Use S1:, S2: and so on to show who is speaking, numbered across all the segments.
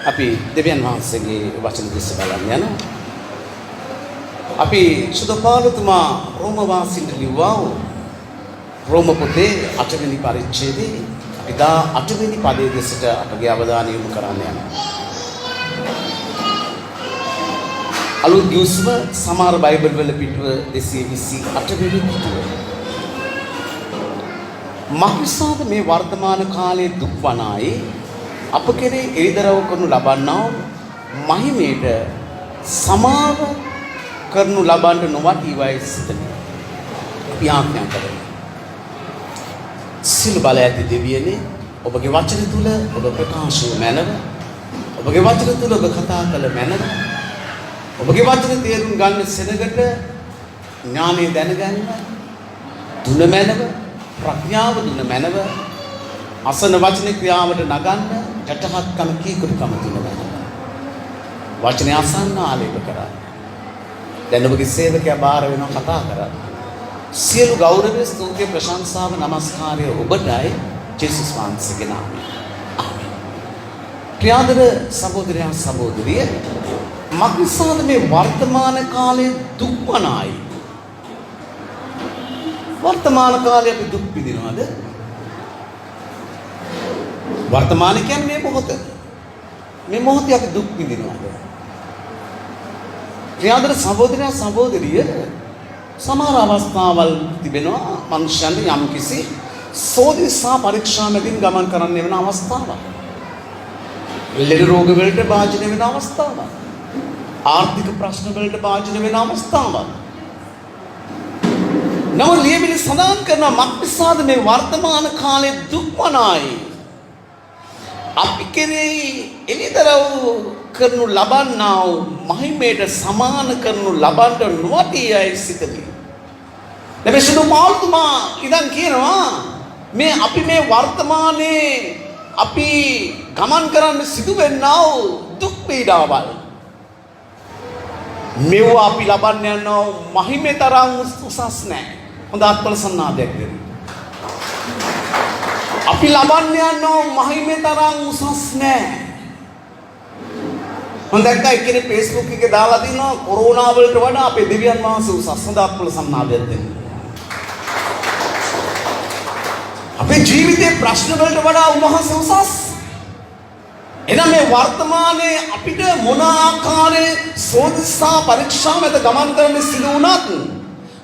S1: අපි දෙවියන් වහන්සේගේ වචන දෙස බලන්න යනවා. අපි සුදපාලතුමා රෝම වාසීන්ට ලිව්වා වූ රෝම පොතේ 8 වෙනි පරිච්ඡේදයේ අපි 8 වෙනි පදයේ දෙසට අපගේ අවධානය යොමු කරන්න යනවා. අලුත් යුස්ම සමහර බයිබල් වල පිටුව 228 වෙනි පිටුව. මක්නිසාද මේ වර්තමාන කාලයේ දුක් වනායි අප කෙරේ එළිදරව් කරනු ලබන්නා මහිමයට සමාව කරනු ලබන්න නොවටීවයි සිතමි. අපි ආඥා කරමු. සිල් බල ඇති දෙවියනේ ඔබගේ වචන තුල ඔබ ප්‍රකාශ වූ මැනව ඔබගේ වචන තුල ඔබ කතා කළ මැනව ඔබගේ වචන තේරුම් ගන්න සෙනගට ඥානෙ දැනගන්න දුන මැනව ප්‍රඥාව දුන මැනව අසන වචන ක්‍රියාවට නගන්න යටහත්කම කීකරුකම දුන මැනව වචනය අසන්න ආලේප කරා. දැන් ඔබගේ සේවකයා බාර වෙනවා කතා කරා. සියලු ගෞරවය ස්තුතිය ප්‍රශංසාව නමස්කාරය ඔබටයි ජේසුස් වහන්සේගේ නාමයෙන්. ආමේන්. ප්‍රියාදර සහෝදරයන් සහෝදරිය මක්නිසාද මේ වර්තමාන කාලයේ දුක් වනායි. වර්තමාන කාලේ අපි දුක් විඳිනවද? වර්තමාන කියන්නේ මේ මොහොත. මේ මොහොතේ අපි දුක් විඳිනවද? ප්‍රියාදර සහෝදරයන් සහෝදරිය සමහර අවස්ථාවල් තිබෙනවා මනුෂ්‍යයන්ට යම්කිසි සෝදිසා පරීක්ෂා මැදින් ගමන් කරන්න වෙන අවස්ථාවක්. ලෙඩ රෝග වලට භාජනය වෙන අවස්ථාවක්. ආර්ථික ප්‍රශ්න වලට භාජනය වෙන අවස්ථාවක්. නමුත් ලියවිලි සඳහන් කරන මක්නිසාද මේ වර්තමාන කාලයේ දුක් වනායි අපි කෙරෙහි එළිදරව් කරනු ලබන්නා වූ මහිමයට සමාන කරනු ලබන්න නොවටීයයි සිතමි. දැන් සුදු පාල්තුමා ඉඳන් කියනවා මේ අපි මේ වර්තමානයේ අපි ගමන් කරන්න සිදුවෙන්නා වූ දුක් පීඩාවල් මේවා අපි ලබන්න යනවා මහිමේ තරම් උසස් නැහැ. හොඳ අත්පල සන්නාදයක් දෙන්න. අපි ලබන්න යනවා මහිමේ තරම් උසස් නැහැ. මම දැක්කා එක්කෙනෙක් Facebook එකේ දාලා තිනවා කොරෝනා වලට වඩා අපේ දෙවියන් වහන්සේ උසස්. හොඳ අත්පල සන්නාදයක් දෙන්න. අපේ ජීවිතේ ප්‍රශ්න වලට වඩා උන්වහන්සේ උසස්. එනම් මේ වර්තමානයේ අපිට මොන ආකාරයේ සෝදිසා පරීක්ෂා මත ගමන් කරන්න සිදු වුණත්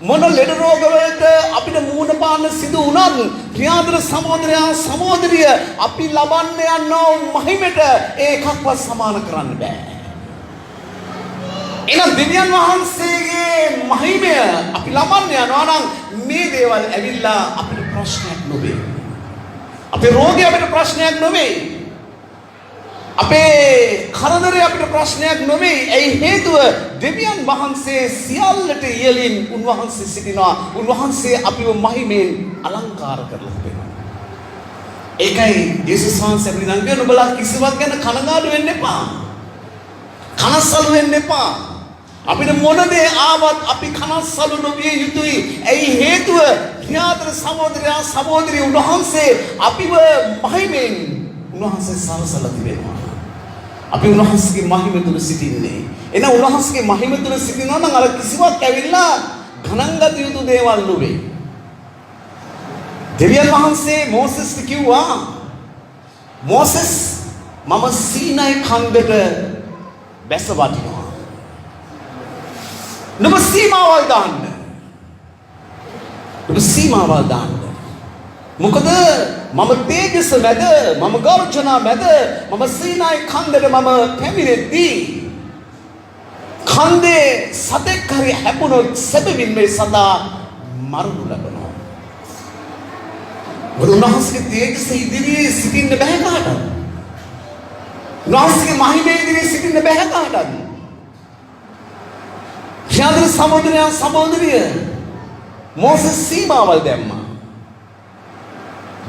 S1: මොන ලෙඩ රෝග වලට අපිට මුහුණ පාන්න සිදු වුණත් ප්‍රියාදර සහෝදරයා සහෝදරිය අපි ලබන්න යනවා මහිමයට ඒකක්වත් සමාන කරන්න බෑ. එනම් දෙවියන් වහන්සේගේ මහිමය අපි ලබන්න යනවා නම් මේ දේවල් ඇවිල්ලා අපිට ප්‍රශ්නයක් නොවේ. අපේ රෝගය අපිට ප්‍රශ්නයක් නොවේ. අපේ කරදරය අපිට ප්‍රශ්නයක් නොවේ. ඒ හේතුව දෙවියන් වහන්සේ සියල්ලට ඉහළින් උන්වහන්සේ සිටිනවා. උන්වහන්සේ අපිව මහිමෙන් අලංකාර කරලා තිබෙනවා. ඒකයි යේසුස් වහන්සේ අපිට නම් කියන ඔබලා කිසිවක් ගැන කනගාටු වෙන්න එපා. කනස්සලු වෙන්න එපා. අපිට මොන දේ ආවත් අපි කනස්සලු නොවිය යුතුයි. ඒ හේතුව ප්‍රියාදර සහෝදරයා සහෝදරිය උන්වහන්සේ අපිව මහිමෙන් උන්වහන්සේ සලසලා තිබෙනවා. අපි උන්වහන්සේගේ මහිම තුල සිටින්නේ. එන උන්වහන්සේගේ මහිම තුල සිටිනවා නම් අර කිසිවක් ඇවිල්ලා ගණන් ගත යුතු දේවල් නෙවෙයි. දෙවියන් වහන්සේ මෝසෙස්ට කිව්වා මෝසෙස් මම සීනයි කන්දට බැස වටිනවා. නුඹ සීමාවල් දාන්න. නුඹ සීමාවල් දාන්න. මොකද මම තේජස මැද මම ගර්ජනා මැද මම සීනායි කන්දට මම පැමිණෙද්දී කන්දේ සතෙක් හරි හැපුණොත් සැබවින් මේ සතා මරණු ලබනවා. උන්වහන්සේගේ තේජස ඉදිරියේ සිටින්න බෑ කාටවත්. උන්වහන්සේගේ මහිමේ ඉදිරියේ සිටින්න බෑ කාටවත්. ශාන්තර සහෝදරයා සහෝදරිය මෝසෙස් සීමාවල් දැම්මා.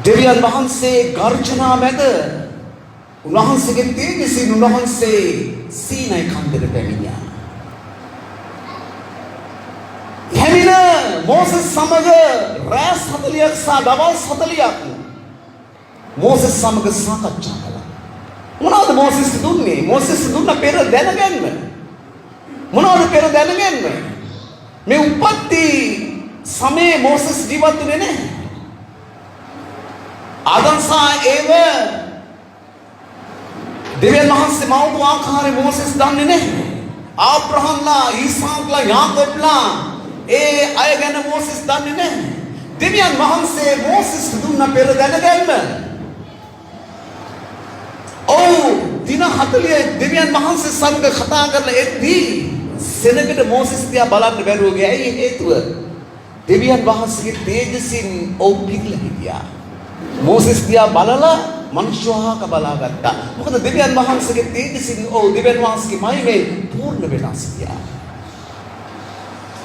S1: දෙවියන් වහන්සේ ගර්ජනා මැද උන්වහන්සේගේ තේජසින් උන්වහන්සේ සීනයි කන්දට පැමිණියා. පැමිණ මෝසෙස් සමග රැස් 40ක් සහ දවස් 40ක් මෝසෙස් සමග සාකච්ඡා කළා. මොනවද මෝසෙස් දුන්නේ? මෝසෙස් දුන්න පෙර දැනගන්න. මොනවද පෙර දැනගන්න? මේ උපත්ති සමයේ මෝසෙස් ජීවත් වෙන්නේ නැහැ. ආදම් සහ ඒව දෙවියන් වහන්සේ මවපු ආකාරයේ මෝසෙස් දන්නේ නැහැ. ආබ්‍රහම්ලා, ඊසාක්ලා, යාකෝබ්ලා ඒ අය ගැන මෝසෙස් දන්නේ නැහැ. දෙවියන් වහන්සේ මෝසෙස් දුන්න පෙර දැනගන්න. දින 40 දෙවියන් වහන්සේ සමග කතා කරලා එද්දී සෙනගට මෝසෙස් දිහා බලන්න බැරුව ගියා. ඇයි හේතුව? දෙවියන් වහන්සේගේ තේජසින් ඔව් පිළිලා හිටියා. මෝසෙස් දිහා බලලා මනුෂ්‍යවාහක බලාගත්තා. මොකද දෙවියන් වහන්සේගේ තේජසින් ඔව් දෙවියන් වහන්සේගේ මහිමෙන් පූර්ණ වෙලා සිටියා.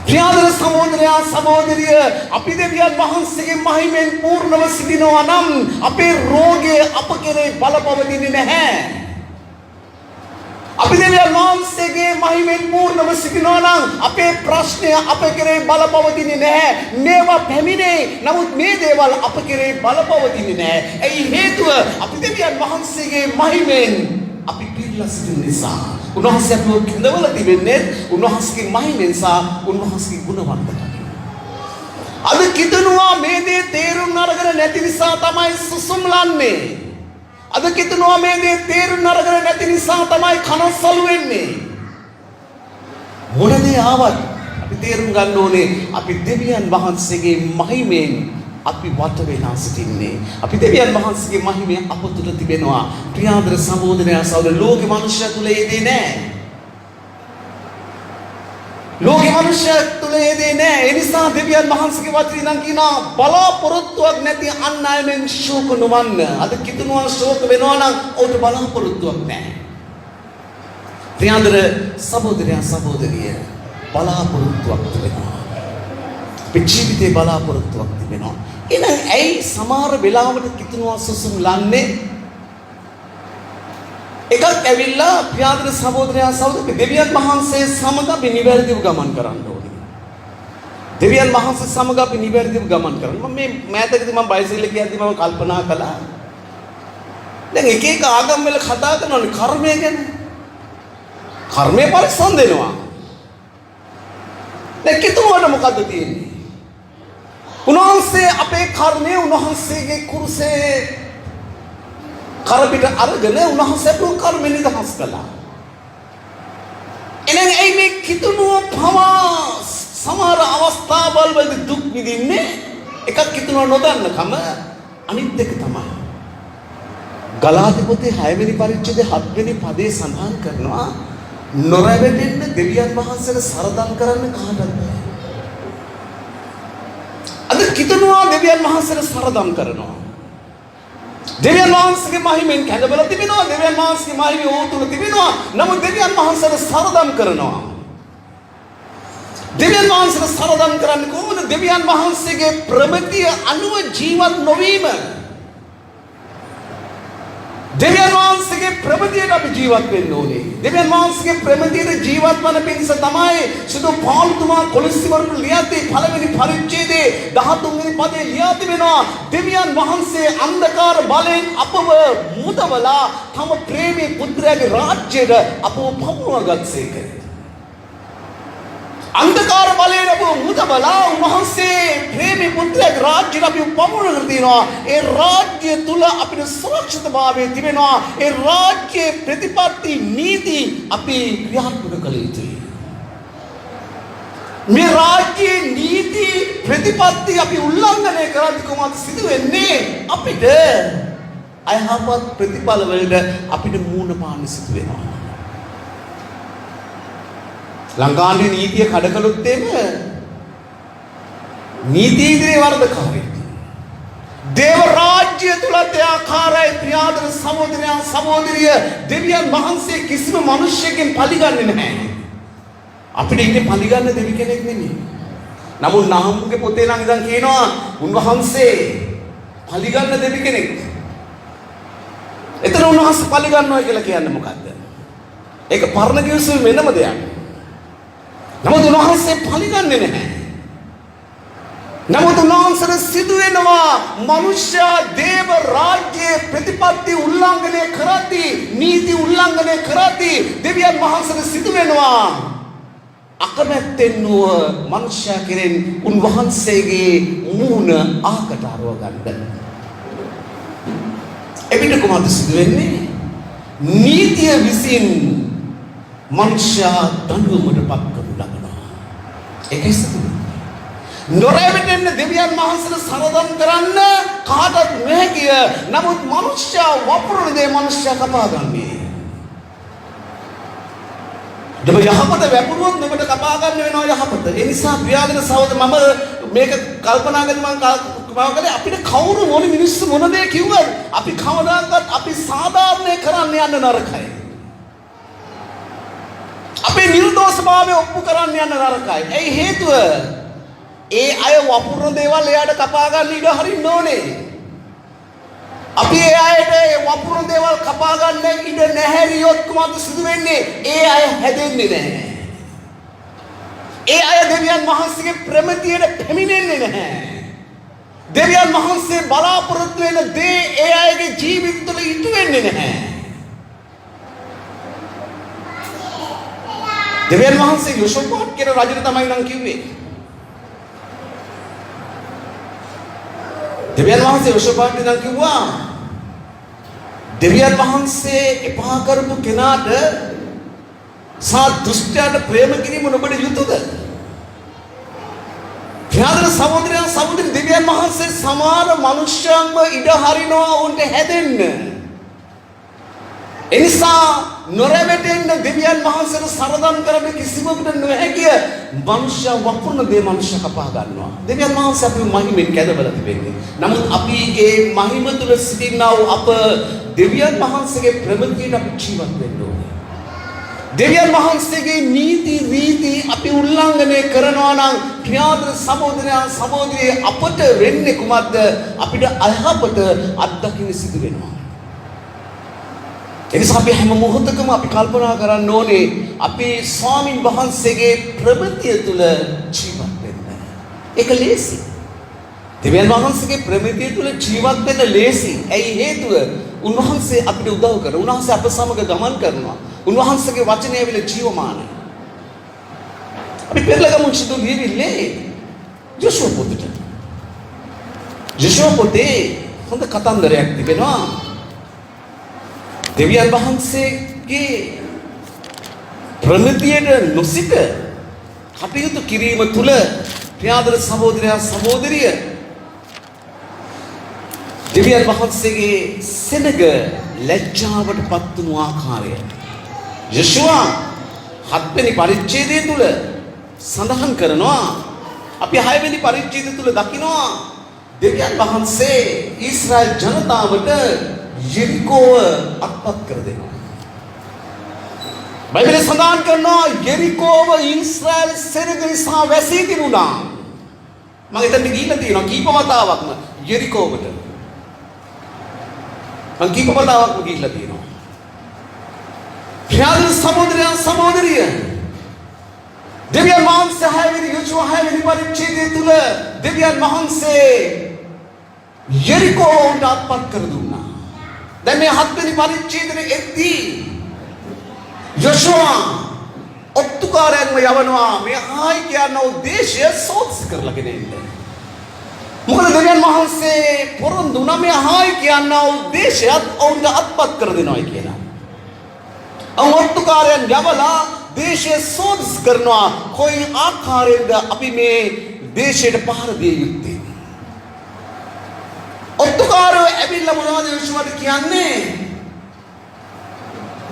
S1: ප්‍රියාදර සහෝදරයා සහෝදරිය, අපි දෙවියන් වහන්සේගේ මහිමෙන් පූර්ණව සිටිනවා නම් අපේ රෝගය අප කෙරේ බලපවතින්නේ නැහැ. අපි දෙවියන් වහන්සේගේ මහිමෙන් පූර්ණව සිටිනවා නම් අපේ ප්‍රශ්නය අප කෙරේ බලපවතින්නේ නැහැ. මේවා පැමිණේ, නමුත් මේ දේවල් අප කෙරේ බලපවතින්නේ නැහැ. ඒ හේතුව අපි දෙවියන් වහන්සේගේ මහිමෙන් අපි පිළිලා සිටින නිසා. උන්වහන්සේ අපව කැඳවල තිබෙන්නේ උන්වහන්සේගේ මහිමෙන් සහ උන්වහන්සේගේ ගුණවන්තකම. අද කිතුනවා මේ දේ තේරුම් අරගෙන නැති නිසා තමයි සුසුම්ලන්නේ. අද කිතුනවා මේ දේ තේරුම් අරගෙන නැති නිසා තමයි කනස්සලු වෙන්නේ. මොන දේ ආවත් අපි තේරුම් ගන්න ඕනේ අපි දෙවියන් වහන්සේගේ මහිමෙන් අපි වට වෙලා සිටින්නේ. අපි දෙවියන් වහන්සේගේ මහිමය අප තුළ තිබෙනවා. ප්‍රියාදර සහෝදරයා සහෝදර, ලෝකේ මනුෂ්‍ය තුළ ඒ දේ නැහැ. ලෝකේ මනුෂ්‍ය තුළ ඒ දේ නැහැ. ඒ නිසා දෙවියන් වහන්සේගේ වචනේ නම් කියනවා බලාපොරොත්තුවක් නැති අන් අයෙන් ශෝක නොවන්න. අද කිතුනවා ශෝක වෙනවා නම් ඔහුට බලාපොරොත්තුවක් නැහැ. ප්‍රියාදර සහෝදරයා සහෝදරිය, බලාපොරොත්තුවක් තිබෙනවා. අපේ ජීවිතේ බලාපොරොත්තුවක් තිබෙනවා. එහෙනම් ඇයි සමහර වෙලාවට කිතුනවා සුසුම් ලන්නේ? එකක් ඇවිල්ලා ප්‍රියාදර සහෝදරයා සහෝදරිය, දෙවියන් වහන්සේ සමග අපි නිවැරදිව ගමන් කරන්න ඕනේ. දෙවියන් වහන්සේ සමග අපි නිවැරදිව ගමන් කරන්න. මම මේ මෑතකදී මම බයිසිකල් එකේදී මම කල්පනා කළා. දැන් එක එක ආගම් වල කතා කරනවානේ කර්මය ගැන. කර්මය පරිස්සම් දෙනවා. දැන් කිතුනට මොකද්ද තියෙන්නේ? උන්වහන්සේ අපේ කර්මය උන්වහන්සේගේ කුරුසේ කරපිට අරගෙන උන්වහන්සේ අපේ කර්මෙ නිදහස් කළා. එනං ඇයි මේ කිතුනුව පවා සමහර අවස්ථාවල් වලදී දුක් විඳින්නේ? එකක් කිතුනුව නොදන්නකම, අනිත් එක තමයි ගලාති පොතේ 6 වෙනි පරිච්ඡේදයේ 7 වෙනි පදේ සඳහන් කරනවා නොරැවටෙන්න දෙවියන් වහන්සේට සරදම් කරන්න කාටද බෑ. අද කිතුනුවා දෙවියන් වහන්සේට සරදම් කරනවා. දෙවියන් වහන්සේගේ මහිමෙන් කැඳවලා තිබෙනවා. දෙවියන් වහන්සේගේ මහිමය ඕ තුල තිබෙනවා. නමුත් දෙවියන් වහන්සේට සරදම් කරනවා. දෙවියන් වහන්සේට සරදම් කරන්නේ කොහොමද? දෙවියන් වහන්සේගේ ප්‍රමිතිය අනුව ජීවත් නොවීම. දෙවියන් වහන්සේගේ ප්‍රමිතියට අපි ජීවත් වෙන්න ඕනේ. දෙවියන් වහන්සේගේ ප්‍රමිතියට ජීවත් වන පිණිස තමයි සුදු පාල්තුමා කොලොස්සිවරු ලියද්දී පළවෙනි පරිච්ඡේදයේ 13 වෙනි පදේ ලියා තිබෙනවා. දෙවියන් වහන්සේ අන්ධකාර බලෙන් අපව මුදවලා තම ප්‍රේමී පුත්‍රයාගේ රාජ්‍යයට අපව පමුණවාගත්සේක. අන්ධකාර බලයෙන් අපව මුදවලා උන්වහන්සේ ප්‍රේමී පුත්‍රයාගේ රාජ්‍යයට අපි පමුණවගෙන තිනවා. ඒ රාජ්‍ය තුල අපිට සුරක්ෂිතභාවය තිබෙනවා. ඒ රාජ්‍යයේ ප්‍රතිපත්ති නීති අපි ක්‍රියාත්මක කළ යුතුයි. මේ රාජ්‍යයේ නීති ප්‍රතිපත්ති අපි උල්ලංඝනය කරද්දී කොහොමද සිදු වෙන්නේ? අපිට අයහපත් ප්‍රතිඵල වලට අපිට මූණ පාන්න සිදු වෙනවා. ලංකාවේ නීතිය කඩ කළොත් එහෙම නීතිය ඉදිරියේ වරදකාරයෙක්. දේව රාජ්‍ය තුලත් ආකාරයි. ප්‍රියාදර සහෝදරයා සහෝදරිය, දෙවියන් වහන්සේ කිසිම මිනිසෙකින් පරිගන්නේ නැහැ. අපිට ඉන්නේ පරිගන්න දෙවි කෙනෙක් නෙමෙයි. නමුත් නාමයේ පොතේ නම් ඉඳන් කියනවා උන්වහන්සේ පරිගන්න දෙවි කෙනෙක්. එතන උන්වහන්සේ පරිගන්නවා කියලා කියන්නේ මොකද්ද? ඒක පරණ කිවිසුම වෙනම දෙයක්. නමුත් උන්වහන්සේ පරිගන්නේ නැහැ. නමුත් උන්වහන්සේට සිදු වෙනවා මනුෂ්‍ය දේව රාජ්‍යයේ ප්‍රතිපත්ති උල්ලංඝනය කරද්දී නීති උල්ලංඝනය කරද්දී දෙවියන් වහන්සේට සිදු වෙනවා අකමැත්තෙන් නුව මනුෂ්‍ය කෙරෙන් උන්වහන්සේගේ මූණ ආකට අරව ගන්න. එවිට කොහොමද සිදු වෙන්නේ? නීතිය විසින් මනුෂ්‍ය දඬුවමට පත් කරනු ලබනවා. ඒකයි සිදු වෙන්නේ. නොරැවටෙන්න දෙවියන් වහන්සේට සරදම් කරන්න කාටවත් නොහැකිය. නමුත් මනුෂ්‍ය වපුරන දේ මනුෂ්‍ය කපා ගන්නේ. දෙව යහපත වැපුරුවොත් නෙමෙට කපා ගන්න වෙනවා යහපත. ඒ නිසා ප්‍රියාදෙන සහෝදර මම මේක කල්පනා කරලා අපිට කවුරු මොන මිනිස්සු මොන දේ කිව්වද අපි කවදාකවත් අපි සාධාරණය කරන්න යන්න නරකයි. අපේ නිර්දෝෂභාවය ඔප්පු කරන්න යන්න නරකයි. ඒ හේතුව ඒ අය වපුරන දේවල් එයාට කපා ගන්න ඉඩ හරින්න ඕනේ. අපි ඒ අයට ඒ වපුරන දේවල් කපා ගන්න ඉඩ නැහැරියොත් කොහොමද සිදු වෙන්නේ? ඒ අය හැදෙන්නේ නැහැ. ඒ අය දෙවියන් වහන්සේගේ ප්‍රමිතියට පැමිණෙන්නේ නැහැ. දෙවියන් වහන්සේ බලාපොරොත්තු වෙන දේ ඒ අයගේ ජීවිත තුළ ඉටු වෙන්නේ නැහැ. දෙවියන් වහන්සේ යොෂෝපාත් කියන රජුට තමයි නම් කිව්වේ. දෙවියන් වහන්සේ යොෂෝපාත් නම් කිව්වා දෙවියන් වහන්සේ එපා කරපු කෙනාට සා දුෂ්ටයාට ප්‍රේම කිරීම ඔබට යුතුයද? යාදර සහෝදරයන් සහෝදරි දෙවියන් වහන්සේ සමහර මනුෂ්‍යයන්ව ඉඩ හරිනවා උන්ට හැදෙන්න. එනිසා නොරැවටෙන්න දෙවියන් වහන්සේට සරදම් කරන්න කිසිමකට නොහැකිය. මනුෂ්‍ය වපුරන දේ මනුෂ්‍ය කපා ගන්නවා. දෙවියන් වහන්සේ අපි මහිමෙන් කැදවලා තිබෙන්නේ. නමුත් අපි ඒ මහිම තුල සිටිනා වූ අප දෙවියන් වහන්සේගේ ප්‍රමිතියට අපි ජීවත් වෙන්න ඕනේ. දෙවියන් වහන්සේගේ නීති රීති අපි උල්ලංඝනය කරනවා නම් ක්‍රියාදර සහෝදරයන් සහෝදරිය අපට වෙන්නේ කුමක්ද? අපිට අයහපත අත්දකින්න සිදු වෙනවා. එනිසා අපි හැම මොහොතකම අපි කල්පනා කරන්න ඕනේ අපි ස්වාමින් වහන්සේගේ ප්‍රමිතිය තුල ජීවත් වෙන්න. ඒක ලේසි. දෙවියන් වහන්සේගේ ප්‍රමිතිය තුල ජීවත් වෙන්න ලේසි. ඇයි හේතුව? උන්වහන්සේ අපිට උදව් කරනවා. උන්වහන්සේ අප සමග ගමන් කරනවා. උන්වහන්සේගේ වචනය විල ජීවමානයි. අපි පෙරලගමු සිදු ලියවිල්ලේ යොෂුව පොතට. යොෂුව පොතේ හොඳ කතන්දරයක් තිබෙනවා. දෙවියන් වහන්සේගේ ප්‍රමිතියට නොසිට කටයුතු කිරීම තුළ ප්‍රියාදර සහෝදරයා සහෝදරිය දෙවියන් වහන්සේගේ සෙනග ලැජ්ජාවට පත් වුණු ආකාරය යොෂුවා 7 වෙනි පරිච්ඡේදය තුල සඳහන් කරනවා. අපි 6 වෙනි පරිච්ඡේදය තුල දකිනවා දෙවියන් වහන්සේ ඊශ්‍රායල් ජනතාවට යෙරිකෝව අත්පත් කර දෙනවා. බයිබලයේ සඳහන් කරනවා යෙරිකෝව ඊශ්‍රායල් සෙනග නිසා වැසී තිබුණා. මම එතනට ගිහිල්ලා තියෙනවා කීප වතාවක්ම යෙරිකෝවට. මම කීප වතාවක්ම ගිහිල්ලා තියෙනවා. යාදර සහෝදරයන් සහෝදරිය දෙවියන් වහන්සේ 6 වෙනි යොෂුව 6 වෙනි පරිච්ඡේදය තුල දෙවියන් වහන්සේ යෙරිකෝවට අත්පත් කර දුන්නා. දැන් මේ 7 වෙනි පරිච්ඡේදයේ එද්දී යොෂුවා ඔත්තුකාරයන්ව යවනවා මේ ආයි කියන උද්දේශය සෝත්ස් කරලාගෙන ඉන්නේ. මොකද දෙවියන් වහන්සේ පොරොන්දු වුණා මේ ආයි කියන උද්දේශයත් ඔවුන්ට අත්පත් කර දෙනවා කියලා. ඔත්තුකාරයන් යවලා දේශය සෝත්ස් කරනවා කොයි ආකාරයෙන්ද අපි මේ දේශයට පහර දිය යුත්තේ. ඔත්තුකාරයෝ ඇවිල්ලා මොනවද යොෂුවට කියන්නේ?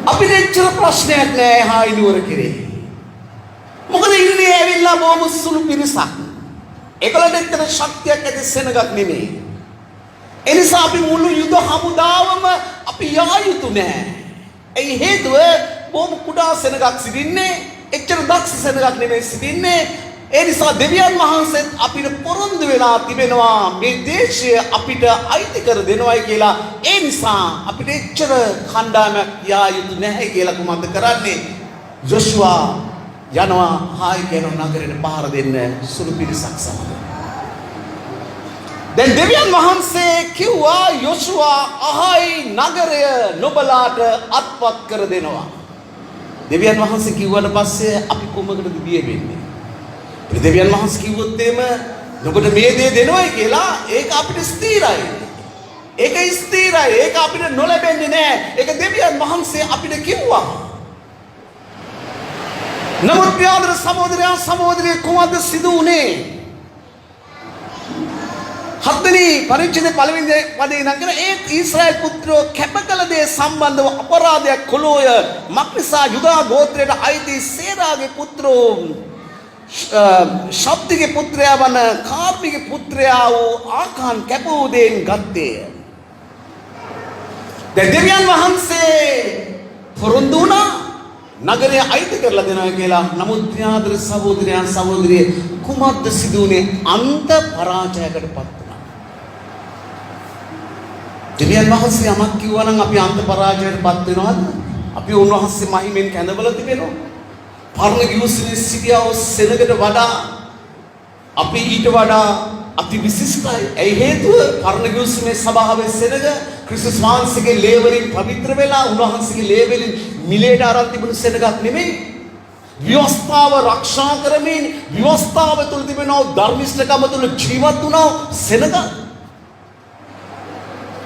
S1: අපිට එච්චර ප්‍රශ්නයක් නෑ හායි නුවර කෙරේ. මොකද ඉන්නේ ඇවිල්ලා බොහොම සුළු පිරිසක්. ඒකලට එක්කන ශක්තියක් ඇති සෙනගක් නෙමෙයි. ඒ නිසා අපි මුළු යුද හමුදාවම අපි යා යුතු නෑ. ඒ හේතුව බොහොම කුඩා සෙනගක් සිටින්නේ එච්චර දක්ෂ සෙනගක් නෙමෙයි සිටින්නේ. ඒ නිසා දෙවියන් වහන්සේත් අපිට පොරොන්දු වෙලා තිබෙනවා මේ දේශය අපිට අයිති කර දෙනවයි කියලා. ඒ නිසා අපිට එච්චර කණ්ඩායමක් යා යුතු නැහැ කියලා කුමක්ද කරන්නේ? යොෂුවා යනවා හායි කියන නගරෙට පහර දෙන්න සුළු පිරිසක් සමග. දැන් දෙවියන් වහන්සේ කිව්වා යොෂුවා අහයි නගරය නොබලාට අත්පත් කර දෙනවා. දෙවියන් වහන්සේ කිව්වට පස්සේ අපි කොමකටද බිය වෙන්නේ? දෙවියන් වහන්සේ කිව්වොත් එම ඔබට මේ දේ දෙනවයි කියලා ඒක අපිට ස්ථිරයි. ඒක ස්ථිරයි. ඒක අපිට නොලැබෙන්නේ නැහැ. ඒක දෙවියන් වහන්සේ අපිට කිව්වා. නමුත් ප්‍රියවන්ත සහෝදරයන් සහෝදරිය කොහොමද සිදු වුනේ? හත්වෙනි පරිච්ඡේදයේ පළවෙනි පදේ නම් කරන ඒ ඊශ්‍රායෙල් පුත්‍රයෝ කැපකල දේ සම්බන්ධව අපරාධයක් කළෝය. මක්නිසා යුදා ගෝත්‍රයට අයිති සේරාගේ පුත්‍රෝ ශබ්දිගේ පුත්‍රයා වන කාර්මිගේ පුත්‍රයා වූ ආකාන් කැපූ දෙයින් ගත්තේය. දැන් දෙවියන් වහන්සේ පොරොන්දු වුණා නගරය අයිති කරලා දෙනවා කියලා. නමුත් ත්‍යාදර සහෝදරයන් සහෝදරිය කුමක්ද සිදු වුනේ? අන්ත පරාජයකටපත් වුණා. දෙවියන් වහන්සේ යමක් කිව්වා නම් අපි අන්ත පරාජයකටපත් වෙනවද? අපි උන්වහන්සේ මහිමෙන් කැඳවලා තිබෙනවා. පරණ ගිවිසුමේ සිටියව සෙනගට වඩා අපි ඊට වඩා අති විශිෂ්ටයි. ඒ හේතුව පරණ ගිවිසුමේ සභාවේ සෙනග ක්‍රිස්තුස් වහන්සේගේ ලේ වලින් පවිත්‍ර වෙලා උන්වහන්සේගේ ලේ වලින් මිලේට අරන් තිබුණු සෙනගක් නෙමෙයි. ව්‍යවස්ථාව ආරක්ෂා කරමින් ව්‍යවස්ථාව තුළ තිබෙන ධර්මිෂ්ඨකම තුළ ජීවත් වුණා සෙනග.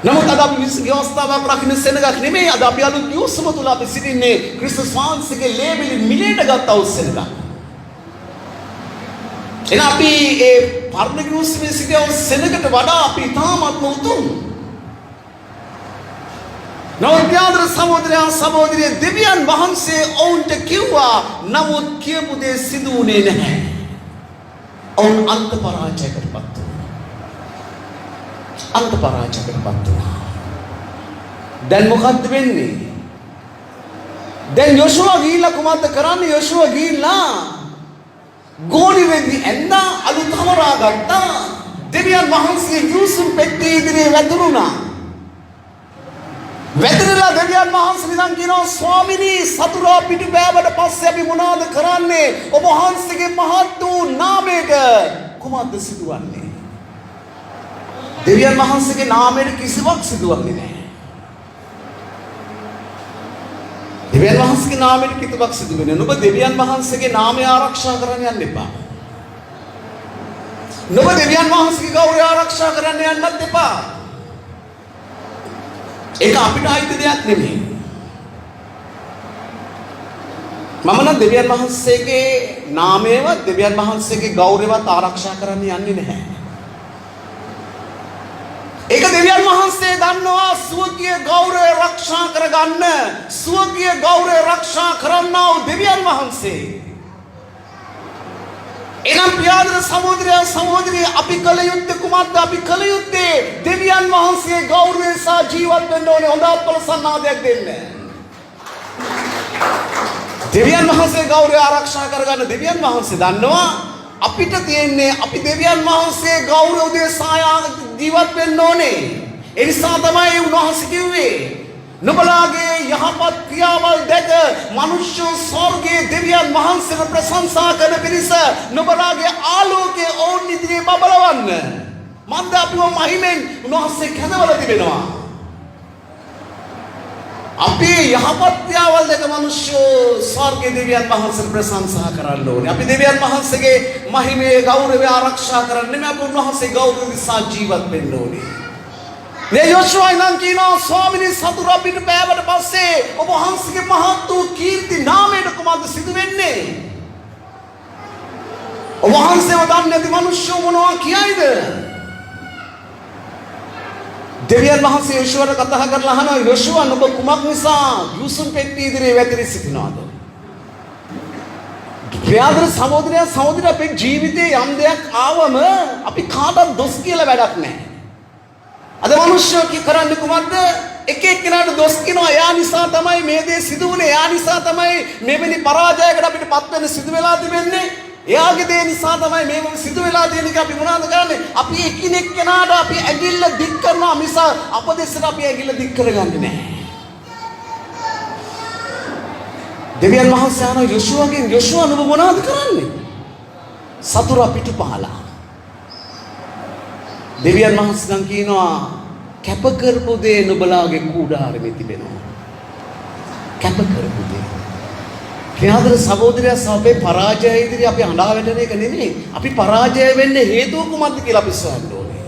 S1: නමුත් අද අපි ව්‍යවස්ථාවක් රකින්න සෙනගක් නෙමෙයි. අද අපි අලුත් ගිවිසුම තුළ අපි සිටින්නේ ක්‍රිස්තුස් වහන්සේගේ ලේ වලින් මිලේට ගත්තා වූ සෙනගක්. එන අපි ඒ පරණ ගිවිසුමේ සිටින සෙනගට වඩා අපි තාමත්ම උතුම්. නවත්‍යාදර සහෝදරයන් සහෝදරිය දෙවියන් වහන්සේ ඔවුන්ට කිව්වා. නමුත් කියපු දේ සිදු වුණේ නැහැ. ඔවුන් අන්ත පරාජයකටපත් වුණා. අන්ත පරාජයකටපත් වුණා. දැන් මොකද්ද වෙන්නේ? දැන් යොෂුවා ගිහිල්ලා කුමක්ද කරන්නේ? යොෂුවා ගිහිල්ලා ගෝණි වෙද්දි ඇඳා අලුත් හමරා ගත්තා. දෙවියන් වහන්සේ යූසුම් පෙට්ටිය ඉදිරියේ වැදුරුණා. වැදලා දෙවියන් වහන්සේ නිකන් කියනවා ස්වාමිනී සතුරා පිටු බෑවට පස්සේ අපි මොනවද කරන්නේ? ඔබ වහන්සේගේ මහත් වූ නාමයට කුමක්ද සිදුවන්නේ? දෙවියන් වහන්සේගේ නාමයට කිසිවක් සිදුවන්නේ නැහැ. දෙවියන් වහන්සේගේ නාමයට කිසිවක් සිදු වෙන්නේ නැහැ. ඔබ දෙවියන් වහන්සේගේ නාමය ආරක්ෂා කරන්න යන්න එපා. ඔබ දෙවියන් වහන්සේගේ ගෞරවය ආරක්ෂා කරන්න යන්නත් එපා. ඒක අපිට අයිති දෙයක් නෙමෙයි. මම නම් දෙවියන් වහන්සේගේ නාමයවත් දෙවියන් වහන්සේගේ ගෞරවවත් ආරක්ෂා කරන්න යන්නේ නැහැ. ඒක දෙවියන් වහන්සේ දන්නවා ස්වකීය ගෞරවය ආරක්ෂා කරගන්න. ස්වකීය ගෞරවය ආරක්ෂා කරන්නා වූ දෙවියන් වහන්සේ. එනම් ප්‍රියාදර සහෝදරයන් සහෝදරිය අපි කල යුත්තේ කුමක්ද? අපි කල යුත්තේ දෙවියන් වහන්සේ ගෞරවය සහ ජීවත් වෙන්න ඕනේ. හොඳ අත්පල සන්නාදයක් දෙන්න. දෙවියන් වහන්සේ ගෞරවය ආරක්ෂා කරගන්න දෙවියන් වහන්සේ දන්නවා අපිට තියෙන්නේ අපි දෙවියන් වහන්සේ ගෞරව උදෙසා ජීවත් වෙන්න ඕනේ. ඒ නිසා තමයි උන්වහන්සේ කිව්වේ නුඹලාගේ යහපත් ක්‍රියාවල් දැක මනුෂ්‍ය ස්වර්ගයේ දෙවියන් වහන්සේට ප්‍රශංසා කරන පිරිස නුඹලාගේ ආලෝකය ඔවුන් ඉදිරියේ බබලවන්න. මන්ද අපිව මහිමෙන් උන්වහන්සේ කැඳවලා තිබෙනවා. අපි යහපත් ක්‍රියාවල් දැක මනුෂ්‍ය ස්වර්ගයේ දෙවියන් වහන්සේට ප්‍රශංසා කරන්න ඕනේ. අපි දෙවියන් වහන්සේගේ මහිමේ ගෞරවය ආරක්ෂා කරන්න නෙමෙයි අපි උන්වහන්සේ ගෞරව නිසා ජීවත් වෙන්න ඕනේ. මේ යොෂුවා නම් කියනවා ස්වාමිනී සතුරා පිට පෑවට පස්සේ ඔබ වහන්සේගේ මහත් වූ කීර්ති නාමයට කුමක්ද සිදු වෙන්නේ? ඔබ වහන්සේව දන්නේ නැති මිනිස්සු මොනවා කියයිද? දෙවියන් වහන්සේ යොෂුවාට කතා කරලා අහනවා යොෂුවා ඔබ කුමක් නිසා යූසුම් පෙට්ටිය ඉදිරියේ වැතිරී සිටිනවද? ප්‍රියාදර සහෝදරයා සහෝදරිය අපේ ජීවිතේ යම් දෙයක් ආවම අපි කාටවත් දොස් කියලා වැඩක් නැහැ. අද මිනිස්සු කරන්නේ කුමක්ද? එක එක්කෙනාට දොස් කියනවා. එයා නිසා තමයි මේ දේ සිදු වුනේ. එයා නිසා තමයි මෙවැනි පරාජයකට අපිට පත් වෙන්න සිදු වෙලා තිබෙන්නේ. එයාගේ දේ නිසා තමයි මේ සිදු වෙලා තියෙන්නේ. අපි මොනවද කරන්නේ? අපි එකිනෙක කෙනාට අපි ඇඟිල්ල දික් කරනවා මිස අපදෙස්සට අපි ඇඟිල්ල දික් කරගන්නේ නැහැ. දෙවියන් වහන්සේ ආන යොෂුවාගෙන් යොෂුවා නුඹ මොනවද කරන්නේ? සතුරා පිටු පහලා දෙවියන් වහන්සේ නම් කියනවා කැප කරපු දේ නුඹලාගේ කූඩාරෙමි තිබෙනවා. කැප කරපු දේ. ක්‍රියාදර සහෝදරයා අපේ පරාජය ඉදිරියේ අපි අඬා වැටෙන එක නෙමෙයි. අපි පරාජය වෙන්න හේතුව කුමක්ද කියලා අපි සොයන්න ඕනේ.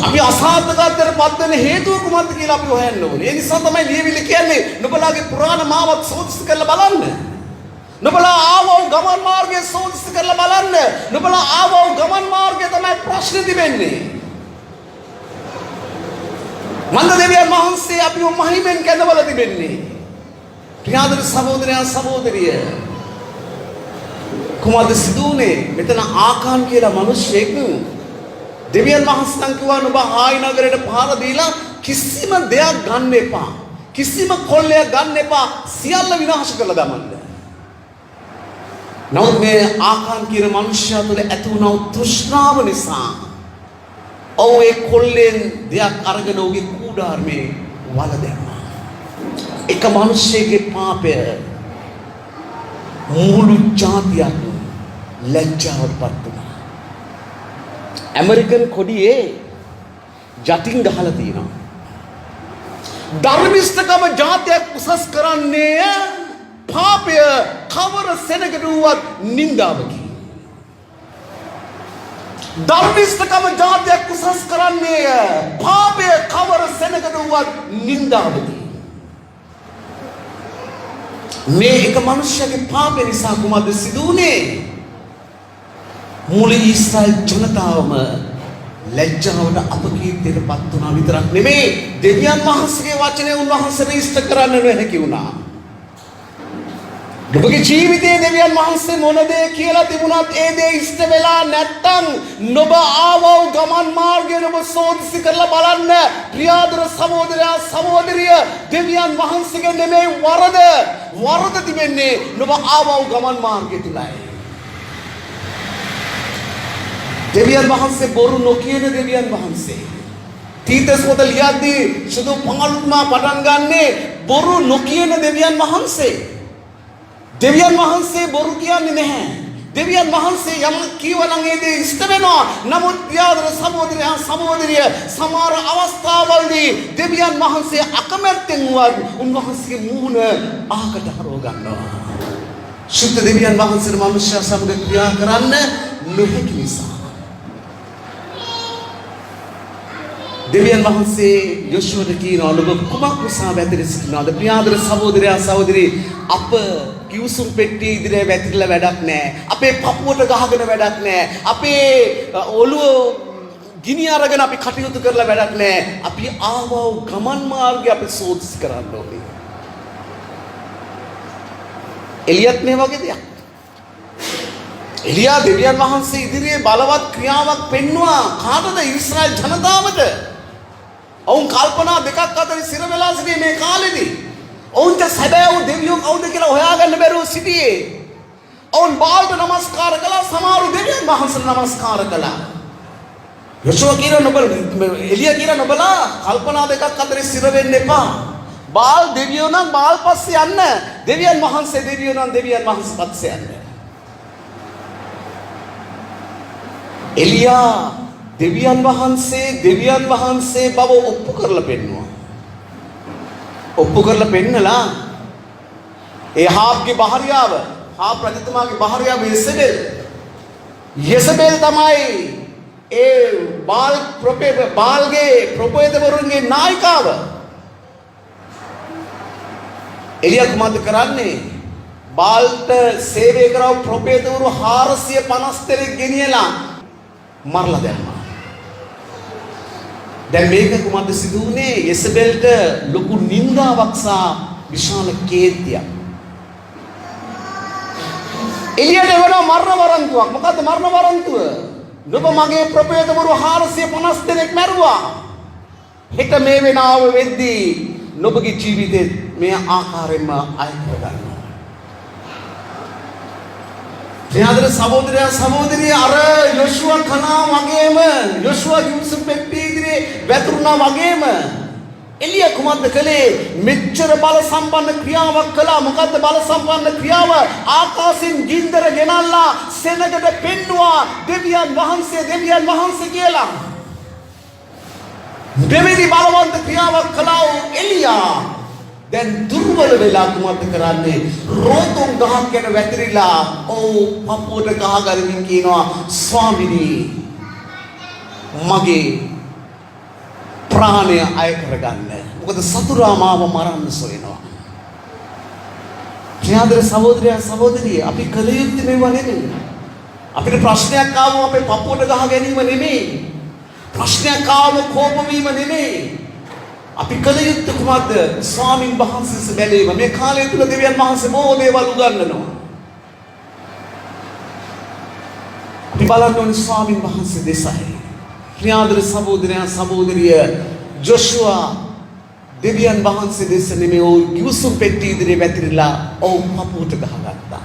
S1: අපි අසාර්ථකත්වයට පත් වෙන හේතුව කුමක්ද කියලා අපි හොයන්න ඕනේ. ඒ නිසා තමයි ලියවිලි කියන්නේ නුඹලාගේ පුරාණ මාවත් සෝදිස්ස කරලා බලන්න. නුඹලා ආවෝ ගමන් මාර්ගයේ සෝදිස්ස කරලා බලන්න. නුඹලා ආවෝ ගමන් මාර්ගයේ තමයි ප්‍රශ්න තිබෙන්නේ. මන්ද දෙවියන් වහන්සේ අපිව මහිමෙන් කැඳවල තිබෙන්නේ. ක්‍රියාදර සහෝදරයා සහෝදරිය කුමද්ද සිදුුනේ? මෙතන ආකාන් කියලා මිනිහෙක් දෙවියන් වහන්සේ කිව්වා නුඹ ආයි නගරයට පාර දීලා කිසිම දෙයක් ගන්න එපා. කිසිම කොල්ලයක් ගන්න එපා. සියල්ල විනාශ කරලා දමන්න. නමුත් මේ ආකාන් කියන මිනිහයා තුළ ඇති වුණා තෘෂ්ණාව නිසා ඔව් ඒ කොල්ලෙන් දෙයක් අරගෙන ඔහුගේ කූඩාරමේ වල දැම්මා. එක මිනිහෙක්ගේ පාපය මුළු ජාතියක් ලැජ්ජාවටපත් වුණා. ඇමරිකන් කොඩියේ ජටින් ගහලා තියෙනවා. ධර්මිෂ්ඨකම ජාතියක් උසස් කරන්නේ පාපය කවර සෙනගට වුවත් නින්දාවකි. ධර්මිෂ්ඨකම ජාතියක් උසස් කරන්නේ පාපය කවර සෙනගට වුවත් නින්දාවකි. මේ එක මිනිහගේ පාපය නිසා කුමක්ද සිදු වුනේ? මුළු ඊශ්‍රායල් ජනතාවම ලැජ්ජාවට අපකීර්තියටපත් වුණා විතරක් නෙමෙයි දෙවියන් වහන්සේගේ වචනේ උන්වහන්සේට ඉෂ්ට කරන්න නොහැකි වුණා. ඔබගේ ජීවිතයේ දෙවියන් වහන්සේ මොන දේ කියලා තිබුණත් ඒ දේ ඉෂ්ට වෙලා නැත්තම් නොබ ආවෝ ගමන් මාර්ගයේ ඔබ සෝදිසි කරලා බලන්න. ප්‍රියාදර සහෝදරයා සහෝදරිය දෙවියන් වහන්සේගේ නෙමෙයි වරද තිබෙන්නේ නොබ ආවෝ ගමන් මාර්ගය තුලයි. දෙවියන් වහන්සේ බොරු නොකියන දෙවියන් වහන්සේ. තීතස් පොත ලියද්දී සුදු පඟලුමා පටන් ගන්නේ බොරු නොකියන දෙවියන් වහන්සේ. දෙවියන් වහන්සේ බොරු කියන්නේ නැහැ. දෙවියන් වහන්සේ යමක් කියවනම් ඒ දේ ඉෂ්ට වෙනවා. නමුත් ප්‍රියාදර සහෝදරයා සහෝදරිය සමහර අවස්ථාවලදී දෙවියන් වහන්සේ අකමැත්තෙන් වුවත් උන්වහන්සේගේ මූණ අහකට හරව ගන්නවා. සුද්ධ දෙවියන් වහන්සේ මනුෂ්‍ය සමග ක්‍රියා කරන්න නොහැකි නිසා දෙවියන් වහන්සේ යොෂුවට කියනවා ඔබ කුමක් නිසා වැතිරී සිටිනවද? ප්‍රියාදර සහෝදරයා සහෝදරි අප කිව්සුම් පෙට්ටිය ඉදිරියේ වැතිරලා වැඩක් නැහැ. අපේ පපුවට ගහගෙන වැඩක් නැහැ. අපේ ඔළුව ගිනි අරගෙන අපි කටයුතු කරලා වැඩක් නැහැ. අපි ආවව ගමන් මාර්ගය අපි සෝදිසි කරන්න ඕනේ. එලියත් මේ වගේ දෙයක්. එලියා දෙවියන් වහන්සේ ඉදිරියේ බලවත් ක්‍රියාවක් පෙන්වුවා කාටද? ඊශ්‍රායල් ජනතාවට. ඔවුන් කල්පනා දෙකක් අතර සිර වෙලා සිටි මේ කාලෙදී ඔවුන්ට සැබෑ දෙවියෝ කවුද කියලා හොයාගන්න බැරුව සිටියේ. ඔවුන් බාල්ට නමස්කාර කළා, සමහරු දෙවියන් වහන්සේට නමස්කාර කළා. යොෂුවා කියන එලියා කියන නොබලා කල්පනා දෙකක් අතර සිර වෙන්න එපා. බාල් දෙවියෝ නම් බාල් පස්සේ යන්න. දෙවියන් වහන්සේ දෙවියෝ නම් දෙවියන් වහන්සේ පස්සේ යන්න. එලියා දෙවියන් වහන්සේ බව ඔප්පු කරලා පෙන්නුවා. ඔප්පු කරලා පෙන්නලා ඒ හාබ්ගේ භාර්යාව, හාබ් රජතුමාගේ භාර්යාව යෙසබෙල් තමයි ඒ බාල්ගේ ප්‍රොපේතවරුන්ගේ නායිකාව. එලියා කුමක්ද කරන්නේ? බාල්ට සේවය කරව ප්‍රොපේතවරු 450 දෙනෙක් ගෙනියලා මරලා දැම්මා. දැන් මේක කුමක්ද සිදු වුනේ? යෙසබෙල්ට ලොකු නින්දාවක් සහ විශාල කේන්තියක්. එලියට වෙන මරණ වරන්තුවක්. මොකද්ද මරණ වරන්තුව? නුඹ මගේ ප්‍රපේතවරු 450 දෙනෙක් මැරුවා. හෙට මේ වෙනාව වෙද්දී නුඹගේ ජීවිතේ මේ ආකාරයෙන්ම අයින් කරගන්නවා. ප්‍රියාදර සහෝදරයා සහෝදරිය අර යොෂුවා කනා වගේම යොෂුවා කිව්සුම් පෙට්ටිය ඉදිරියේ වැතුරුණා වගේම එලිය කුමක්ද කළේ? මෙච්චර බල සම්පන්න ක්‍රියාවක් කළා. මොකද්ද බල සම්පන්න ක්‍රියාව? ආකාශයෙන් ගින්දර ගෙනල්ලා සෙනගට පෙන්නවා දෙවියන් වහන්සේ කියලා. දෙවිදි බලවන්ත ක්‍රියාවක් කළා වූ එලියා දැන් දුර්වල වෙලා කුමක්ද කරන්නේ? රෝතුන් ගහක් ගැන වැතිරිලා පපුවට ගහගරමින් කියනවා ස්වාමිනී මගේ ප්‍රාණය අය කරගන්න. මොකද සතුරා මාව මරන්න සොයනවා. ක්‍රියාදර සහෝදරයා සහෝදරිය අපි කල යුත්තේ මේවා නෙමෙයි. අපිට ප්‍රශ්නයක් ආවම අපේ පපුවට ගහ ගැනීම නෙමෙයි. ප්‍රශ්නයක් ආවම කෝප වීම නෙමෙයි. අපි කල යුත්තේ කුමක්ද? ස්වාමින් වහන්සේ බැලීම. මේ කාලය තුල දෙවියන් වහන්සේ බොහෝ දේවල් උගන්වනවා. අපි බලන්න ඕනේ ස්වාමින් වහන්සේ දෙසයි. ක්‍රියාදර සහෝදරයා සහෝදරිය ජොෂුවා දෙවියන් වහන්සේ දෙස නෙමෙයි ගිවිසුම් පෙට්ටිය ඉදිරියේ වැතිරිලා පපුවට ගහගත්තා.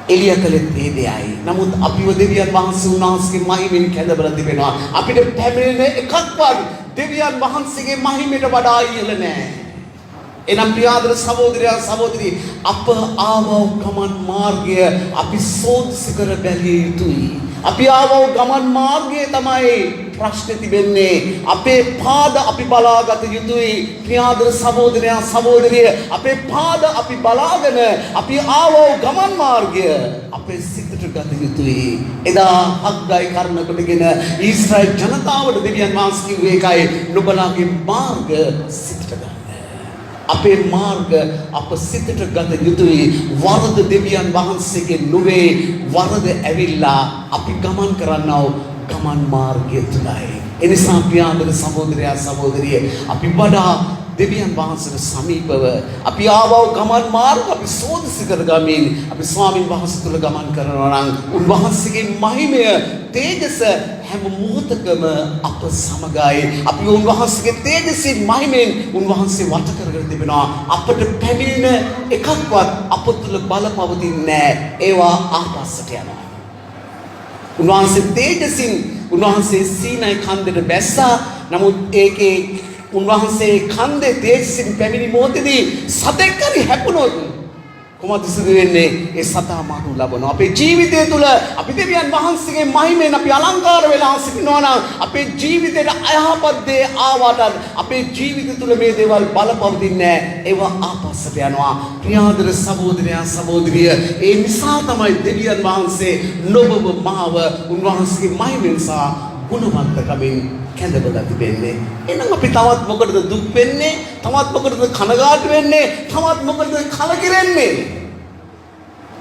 S1: එලියා කළේ ඒ දෙයයි. නමුත් අපිව දෙවියන් වහන්සේ උන්වහන්සේගේ මහිමෙන් කැඳවලා තිබෙනවා. අපිට පැමිණෙන එකක්වත් දෙවියන් වහන්සේගේ මහිමයට වඩා ඉහළ නැහැ. එනම් ප්‍රියාදර සහෝදරයා සහෝදරි අප ආවෝ ගමන් මාර්ගය අපි සෝදිසි කර බැලිය යුතුයි. අපි ආවෝ ගමන් මාර්ගයේ තමයි ප්‍රශ්නේ තිබෙන්නේ. අපේ පාද අපි බලාගත යුතුයි. ප්‍රියාදර සහෝදරයා සහෝදරිය අපේ පාද අපි බලාගෙන අපි ආවෝ ගමන් මාර්ගය අපේ සිතට ගත යුතුයි. එදා හග්ගයි කර්ණ කොටගෙන ඊශ්‍රායෙල් ජනතාවට දෙවියන් වහන්සේ කිව්වේ ඒකයි නුඹලාගේ මාර්ග සිතට ගන්න. අපේ මාර්ග අප සිතට ගත යුතුයි. වරද දෙවියන් වහන්සේගේ නොවේ. වරද ඇවිල්ලා අපි ගමන් කරන්නව ගමන් මාර්ගය තුලයි. එනිසා ප්‍රියාදර සහෝදරයා සහෝදරිය අපි වඩා දෙවියන් වහන්සේට සමීපව අපි ආවව ගමන් මාර්ග අපි සෝදිසි කරගමින් අපි ස්වාමින් වහන්සේ තුල ගමන් කරනවා නම් උන්වහන්සේගේ මහිමය තේජස හැම මොහොතකම අප සමගයි. අපි උන්වහන්සේගේ තේජසින් මහිමෙන් උන්වහන්සේ වට කරගෙන තිබෙනවා. අපට පැමිණෙන එකක්වත් අප තුල බලපවතින්නේ නැහැ. ඒවා ආපස්සට යනවා. උන්වහන්සේ තේජසින් උන්වහන්සේ සීනයි කන්දට බැස්සා. නමුත් ඒකේ උන්වහන්සේ කන්දේ තේජසින් පැමිණි මොහොතේදී සතෙක් හරි හැපුණොත් කොහොමද සිදු වෙන්නේ? ඒ සතා මරණු ලබනවා. අපේ ජීවිතය තුළ අපි දෙවියන් වහන්සේගේ මහිමෙන් අපි අලංකාර වෙලා සිටිනවා නම් අපේ ජීවිතේට අයහපත් දේ ආවටත් අපේ ජීවිතය තුළ මේ දේවල් බලපවතින්නේ නැහැ. ඒවා ආපස්සට යනවා. ප්‍රියාදර සහෝදරයා සහෝදරිය ඒ නිසා තමයි දෙවියන් වහන්සේ නොබව මාව උන්වහන්සේගේ මහිමෙන් සහ ගුණවන්තකමින් කැඳවලා තිබෙන්නේ. එහෙනම් අපි තවත් මොකටද දුක් වෙන්නේ? තවත් මොකටද කනගාටු වෙන්නේ? තවත් මොකටද කලකිරෙන්නේ?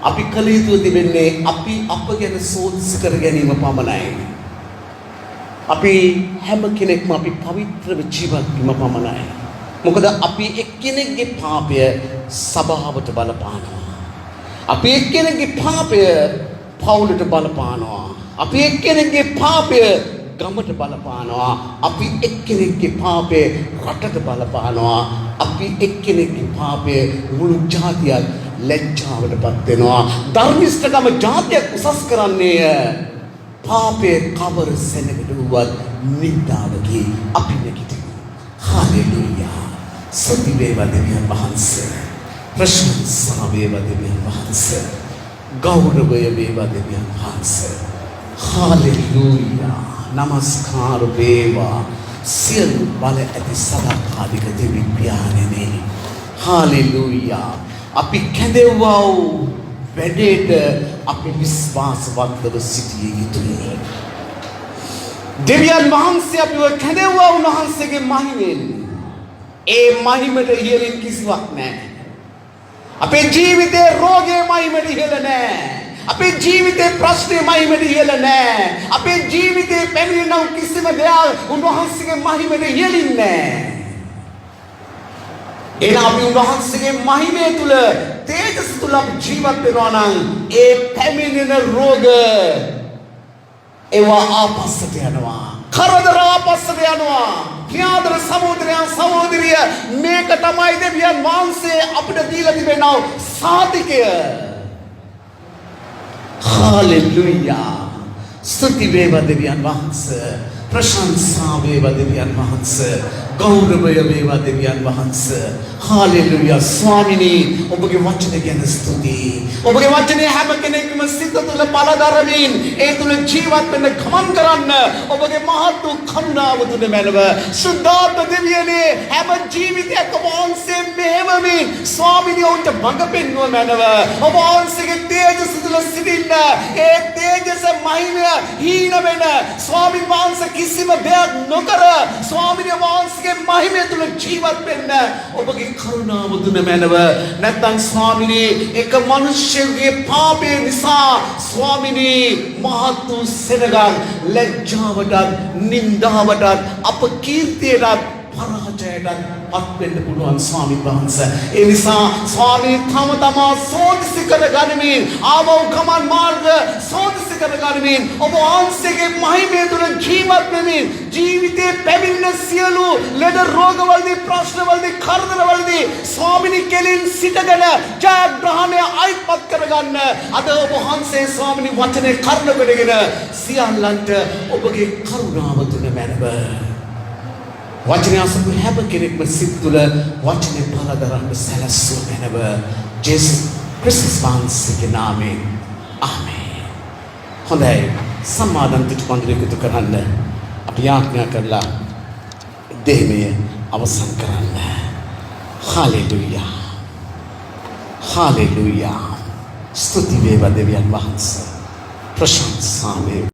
S1: අපි කල යුතු තිබෙන්නේ අපි අප ගැන සෝදිසි කර ගැනීම පමණයි. අපි හැම කෙනෙක්ම අපි පවිත්‍රව ජීවත් වීම පමණයි. මොකද අපි එක්කෙනෙක්ගේ පාපය සභාවට බලපානවා. අපි එක්කෙනෙක්ගේ පාපය පවුලට බලපානවා. අපි එක්කෙනෙක්ගේ පාපය ගමට බලපානවා. අපි එක්කෙනෙක්ගේ පාපය රටට බලපානවා. අපි එක්කෙනෙක්ගේ පාපය මුළු ජාතියක් ලැජ්ජාවටපත් වෙනවා. ධර්මිෂ්ඨකම ජාතියක් උසස් කරන්නේ පාපයේ කවර සෙනගට වුවත් නින්දාවකි අපි නැගිටිමු. හාලෙලූයා. ස්තුති වේවා දෙවියන් වහන්සේ. ප්‍රශංසා වේවා දෙවියන් වහන්සේ. ගෞරවය වේවා දෙවියන් වහන්සේ. හාලෙලූයා. නමස්කාර වේවා සියලු බල ඇති සදාකාලික දෙවි පියාණෙනි. හාලෙලූයා. අපි කැඳෙව්වා වූ වැඩේට අපි විශ්වාසවන්තව සිටිය යුතුයි. දෙවියන් වහන්සේ අපිව කැඳෙව්වා උන්වහන්සේගේ මහිමෙන්. ඒ මහිමට ඉහළින් කිසිවක් නැහැ. අපේ ජීවිතේ රෝගයේ මහිමට ඉහළ නැහැ. අපේ ජීවිතේ ප්‍රශ්නේ මහිමට ඉහළ නැහැ. අපේ ජීවිතේ පැමිණෙන කිසිම දෙයක් උන්වහන්සේගේ මහිමට ඉහළින් නැහැ. එනම් අපි උන්වහන්සේගේ මහිමය තුල තේජස තුල ජීවත් වෙනවා නම් ඒ පැමිණෙන රෝග ඒවා ආපස්සට යනවා. කරදර ආපස්සට යනවා. ප්‍රියාදර සහෝදරයන් සහෝදරිය මේක තමයි දෙවියන් වහන්සේ අපිට දීලා තිබෙන සාතිකය. හාලෙලූයා. ස්තුති වේවා දෙවියන් වහන්සේ. ප්‍රශංසා වේවා දෙවියන් වහන්සේ. ගෞරවය වේවා දෙවියන් වහන්සේ. හාලෙලූයා. ස්වාමිනී ඔබගේ වචන ගැන ස්තුතියි. ඔබගේ වචනේ හැම කෙනෙක්ම සිත තුළ පළදරමින් ඒ තුළ ජීවත් වෙන්න ගමන් කරන්න ඔබගේ මහත් වූ කරුණාව තුළ මැනව සුද්ධාත්ම දෙවියනේ හැම ජීවිතයක් ඔබ වහන්සේ මෙහෙමමින් ස්වාමිනී ඔවුන්ට මඟ පෙන්වව මැනව ඔබ වහන්සේගේ තේජස තුළ සිටින්න ඒ තේජස මහිමය හීන වෙන ස්වාමීන් වහන්සේ කිසිම දෙයක් නොකර ස්වාමිනී වහන්සේගේ මහිමය තුළ ජීවත් වෙන්න ඔබගේ කරුණාව දුන මැනව නැත්නම් ස්වාමිනී එක මිනිසෙකුගේ පාපය නිසා ස්වාමිනී මහත් වූ සෙනගක් ලැජ්ජාවටත් නින්දාවටත් අපකීර්තියටත් පරාජයටත් පත් වෙන්න පුළුවන් ස්වාමීන් වහන්සේ. ඒ නිසා ස්වාමී තමා සෝදිසි කර ගනිමින් ආවෝ ගමන් මාර්ග සෝදිසි කර ගනිමින් ඔබ වහන්සේගේ මහිමය තුළ ජීවත් වෙමින් ජීවිතේ පැමිණෙන සියලු ලෙඩ රෝගවලදී ප්‍රශ්නවලදී කරදරවලදී ස්වාමිනී කෙලින් සිටගෙන ජයග්‍රහණය අයිපත් කරගන්න අද ඔබ වහන්සේ ස්වාමිනී වචනේ කරුණ කොටගෙන සියල්ලන්ට ඔබගේ කරුණාව තුළ මැනව වචනය අසපු හැම කෙනෙක්ම සිත් තුළ වචනේ පළදරන්න සැලැස්සුව මැනව ජේසුස් ක්‍රිස්තුස් වහන්සේගේ නාමයෙන් ආමේන්. හොඳයි සම්මාදම් පිටුපන්දර එකතු කරන්න අපි යාඥා කරලා දෙහිමය අවසන් කරන්න. Hallelujah hallelujah. ස්තුති වේවා දෙවියන් වහන්සේ. ප්‍රශංසා වේවා.